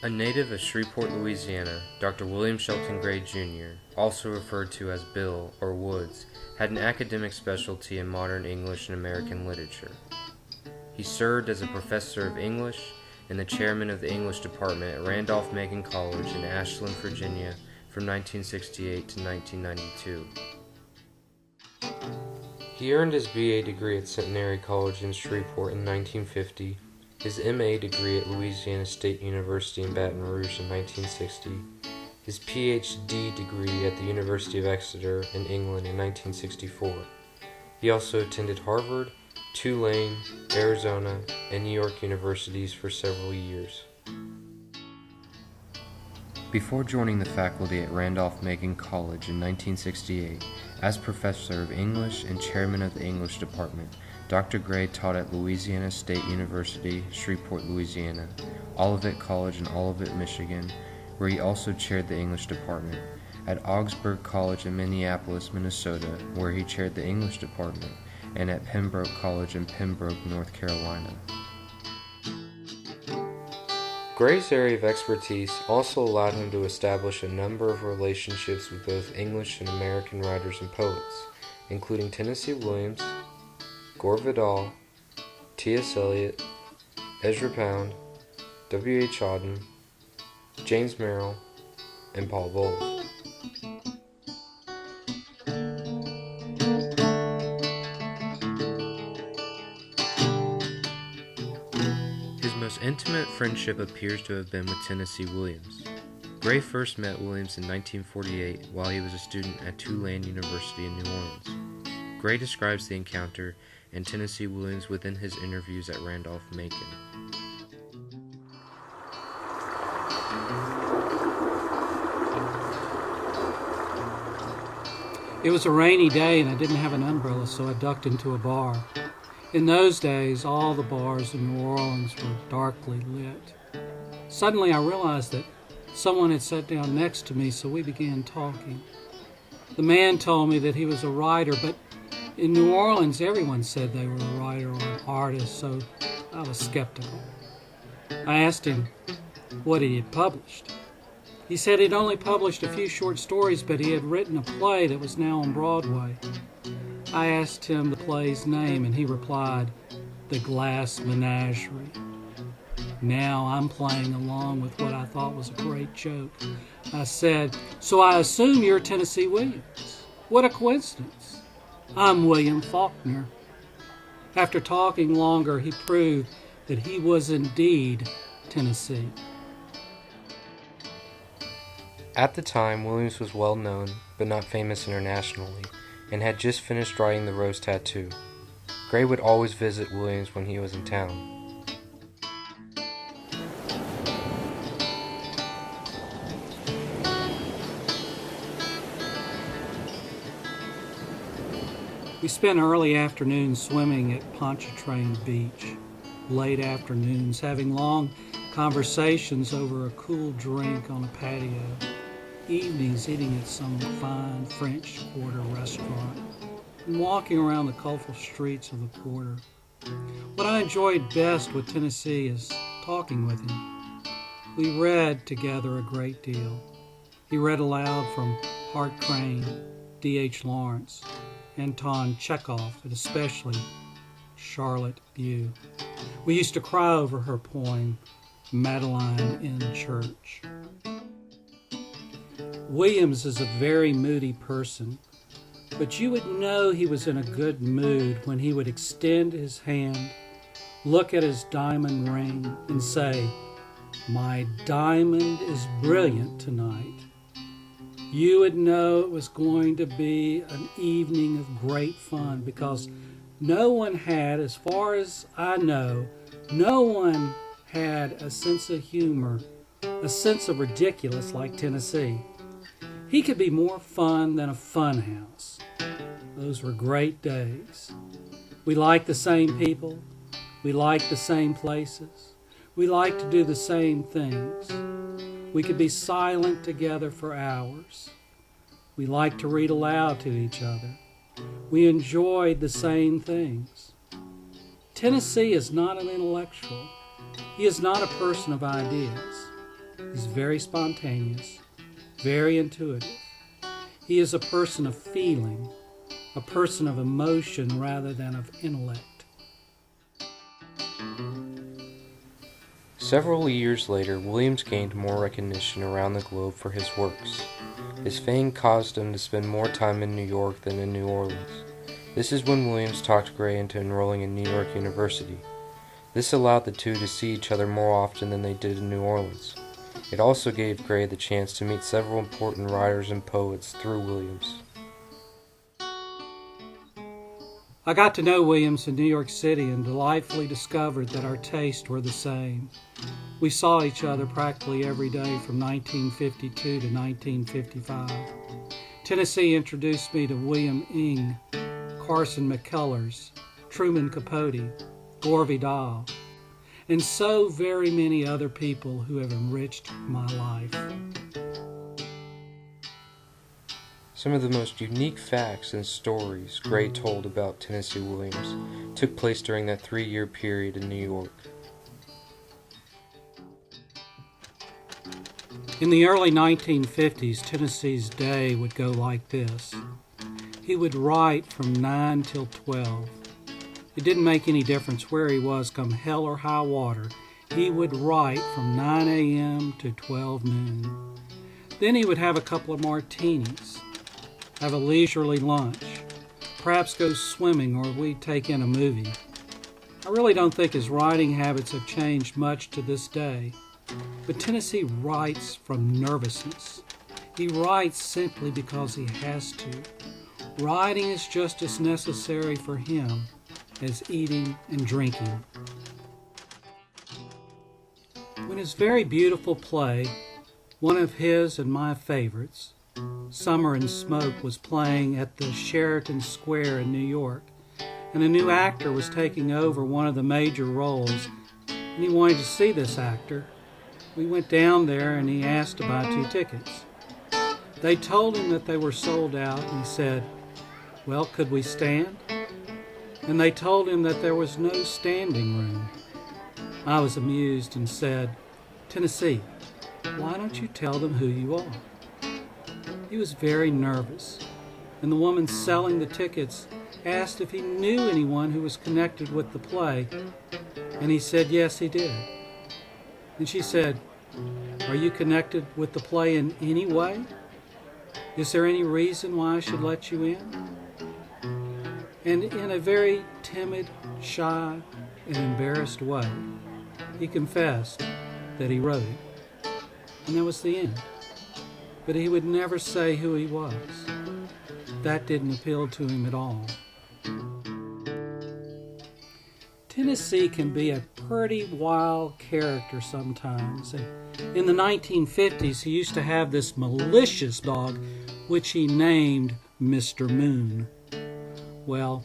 A native of Shreveport, Louisiana, Dr. William Shelton Gray, Jr., also referred to as Bill or Woods, had an academic specialty in modern English and American literature. He served as a professor of English and the chairman of the English department at Randolph-Macon College in Ashland, Virginia from 1968 to 1992. He earned his BA degree at Centenary College in Shreveport in 1950, his MA degree at Louisiana State University in Baton Rouge in 1960, his PhD degree at the University of Exeter in England in 1964. He also attended Harvard, Tulane, Arizona, and New York universities for several years. Before joining the faculty at Randolph-Macon College in 1968, as professor of English and chairman of the English department, Dr. Gray taught at Louisiana State University, Shreveport, Louisiana, Olivet College in Olivet, Michigan, where he also chaired the English department, at Augsburg College in Minneapolis, Minnesota, where he chaired the English department, and at Pembroke College in Pembroke, North Carolina. Gray's area of expertise also allowed him to establish a number of relationships with both English and American writers and poets, including Tennessee Williams, Gore Vidal, T.S. Eliot, Ezra Pound, W.H. Auden, James Merrill, and Paul Bowles. His most intimate friendship appears to have been with Tennessee Williams. Gray first met Williams in 1948 while he was a student at Tulane University in New Orleans. Gray describes the encounter and Tennessee Williams within his interviews at Randolph-Macon. It was a rainy day and I didn't have an umbrella, so I ducked into a bar. In those days, all the bars in New Orleans were darkly lit. Suddenly I realized that someone had sat down next to me, so we began talking. The man told me that he was a writer, but in New Orleans everyone said they were a writer or an artist, so I was skeptical. I asked him what he had published. He said he'd only published a few short stories, but he had written a play that was now on Broadway. I asked him the play's name, and he replied, The Glass Menagerie. Now I'm playing along with what I thought was a great joke. I said, So I assume you're Tennessee Williams. What a coincidence. I'm William Faulkner. After talking longer, he proved that he was indeed Tennessee. At the time, Williams was well known, but not famous internationally, and had just finished writing The Rose Tattoo. Gray would always visit Williams when he was in town. We spent early afternoons swimming at Pontchartrain Beach, late afternoons having long conversations over a cool drink on a patio, evenings eating at some fine French Quarter restaurant, and walking around the colorful streets of the Quarter. What I enjoyed best with Tennessee is talking with him. We read together a great deal. He read aloud from Hart Crane, D.H. Lawrence, Anton Chekhov, and especially Charlotte Gueux. We used to cry over her poem, Madeline in Church. Williams is a very moody person, but you would know he was in a good mood when he would extend his hand, look at his diamond ring, and say, My diamond is brilliant tonight. You would know it was going to be an evening of great fun because no one had, as far as I know, no one had a sense of humor, a sense of ridiculous like Tennessee. He could be more fun than a fun house. Those were great days. We liked the same people. We liked the same places. We liked to do the same things. We could be silent together for hours. We liked to read aloud to each other. We enjoyed the same things. Tennessee is not an intellectual. He is not a person of ideas. He's very spontaneous, very intuitive. He is a person of feeling, a person of emotion rather than of intellect. Several years later, Williams gained more recognition around the globe for his works. His fame caused him to spend more time in New York than in New Orleans. This is when Williams talked Gray into enrolling in New York University. This allowed the two to see each other more often than they did in New Orleans. It also gave Gray the chance to meet several important writers and poets through Williams. I got to know Williams in New York City and delightfully discovered that our tastes were the same. We saw each other practically every day from 1952 to 1955. Tennessee introduced me to William Ing, Carson McCullers, Truman Capote, Gore Vidal, and so very many other people who have enriched my life. Some of the most unique facts and stories Gray told about Tennessee Williams took place during that 3-year period in New York. In the early 1950s, Tennessee's day would go like this. He would write from 9 till 12. It didn't make any difference where he was come hell or high water. He would write from 9 a.m. to 12 noon. Then he would have a couple of martinis, have a leisurely lunch, perhaps go swimming or we'd take in a movie. I really don't think his writing habits have changed much to this day, but Tennessee writes from nervousness. He writes simply because he has to. Writing is just as necessary for him as eating and drinking. When his very beautiful play, one of his and my favorites, Summer and Smoke, was playing at the Sheraton Square in New York, and a new actor was taking over one of the major roles, and he wanted to see this actor. We went down there and he asked to buy 2 tickets. They told him that they were sold out, and he said, "Well, could we stand?" And they told him that there was no standing room. I was amused and said, "Tennessee, why don't you tell them who you are?" He was very nervous, and the woman selling the tickets asked if he knew anyone who was connected with the play, and he said yes, he did. And she said, "Are you connected with the play in any way? Is there any reason why I should let you in?" And in a very timid, shy, and embarrassed way, he confessed that he wrote it. And that was the end. But he would never say who he was. That didn't appeal to him at all. Tennessee can be a pretty wild character sometimes. And in the 1950s, he used to have this malicious dog, which he named Mr. Moon. Well,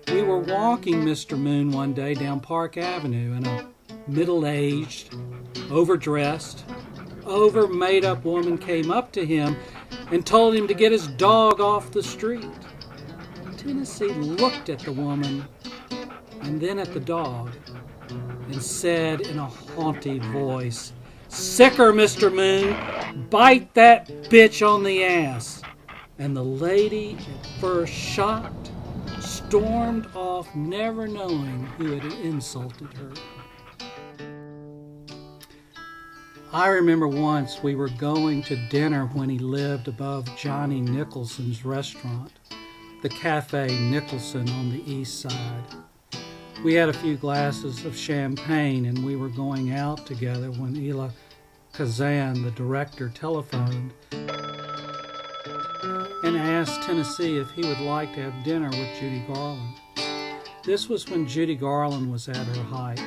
we were walking Mr. Moon one day down Park Avenue, and a middle-aged, overdressed, over-made-up woman came up to him and told him to get his dog off the street. Tennessee looked at the woman and then at the dog and said in a haughty voice, "Sicker, Mr. Moon, bite that bitch on the ass." And the lady, at first shocked, stormed off, never knowing who had insulted her. I remember once we were going to dinner when he lived above Johnny Nicholson's restaurant, the Cafe Nicholson on the east side. We had a few glasses of champagne and we were going out together when Eliot, the director, telephoned and asked Tennessee if he would like to have dinner with Judy Garland. This was when Judy Garland was at her height.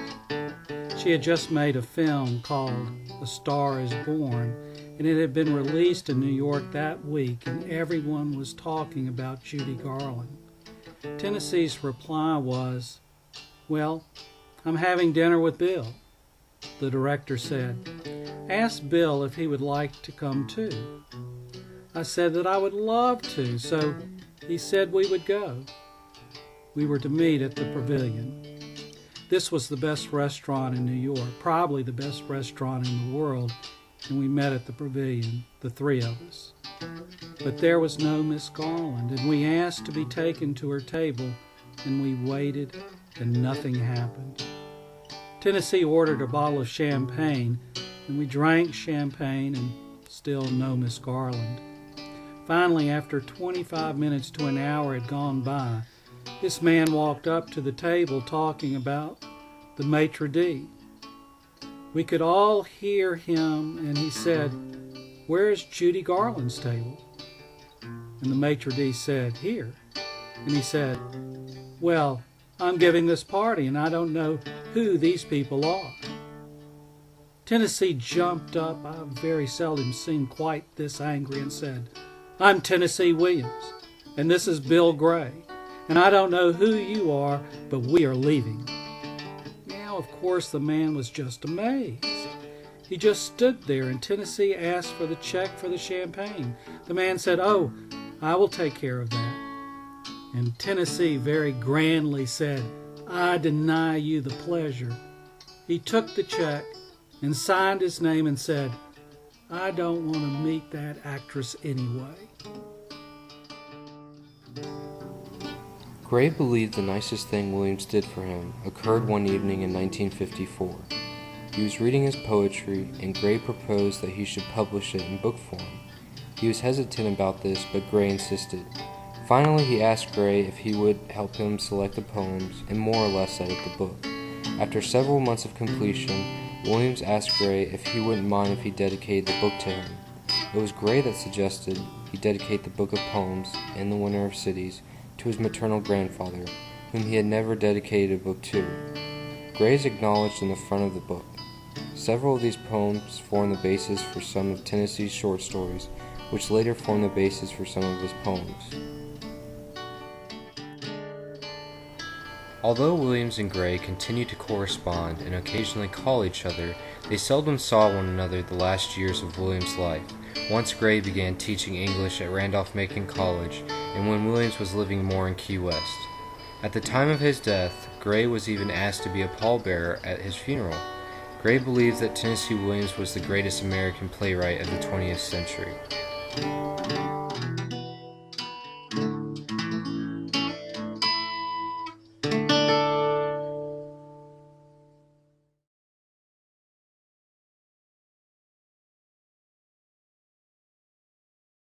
She had just made a film called A Star is Born, and it had been released in New York that week, and everyone was talking about Judy Garland. Tennessee's reply was, "Well, I'm having dinner with Bill." The director said, "Ask Bill if he would like to come too." I said that I would love to, so he said we would go. We were to meet at the Pavilion. This was the best restaurant in New York, probably the best restaurant in the world, and we met at the pavilion, the three of us. But there was no Miss Garland, and we asked to be taken to her table, and we waited, and nothing happened. Tennessee ordered a bottle of champagne, and we drank champagne, and still no Miss Garland. Finally, after 25 minutes to an hour had gone by, this man walked up to the table talking about the maitre d'. We could all hear him, and he said, "Where's Judy Garland's table?" And the maitre d' said, "Here." And he said, "Well, I'm giving this party, and I don't know who these people are." Tennessee jumped up. I've very seldom seen quite this angry, and said, "I'm Tennessee Williams, and this is Bill Gray, and I don't know who you are, but we are leaving." Now, of course, the man was just amazed. He just stood there, and Tennessee asked for the check for the champagne. The man said, "Oh, I will take care of that." And Tennessee very grandly said, "I deny you the pleasure." He took the check and signed his name and said, "I don't want to meet that actress anyway." Gray believed the nicest thing Williams did for him occurred one evening in 1954. He was reading his poetry, and Gray proposed that he should publish it in book form. He was hesitant about this, but Gray insisted. Finally, he asked Gray if he would help him select the poems and more or less edit the book. After several months of completion, Williams asked Gray if he wouldn't mind if he dedicated the book to him. It was Gray that suggested he dedicate the book of poems, In the Winter of Cities, to his maternal grandfather, whom he had never dedicated a book to. Gray is acknowledged in the front of the book. Several of these poems form the basis for some of Tennessee's short stories, which later formed the basis for some of his poems. Although Williams and Gray continued to correspond and occasionally call each other, they seldom saw one another the last years of Williams' life. Once Gray began teaching English at Randolph-Macon College, and when Williams was living more in Key West. At the time of his death, Gray was even asked to be a pallbearer at his funeral. Gray believes that Tennessee Williams was the greatest American playwright of the 20th century.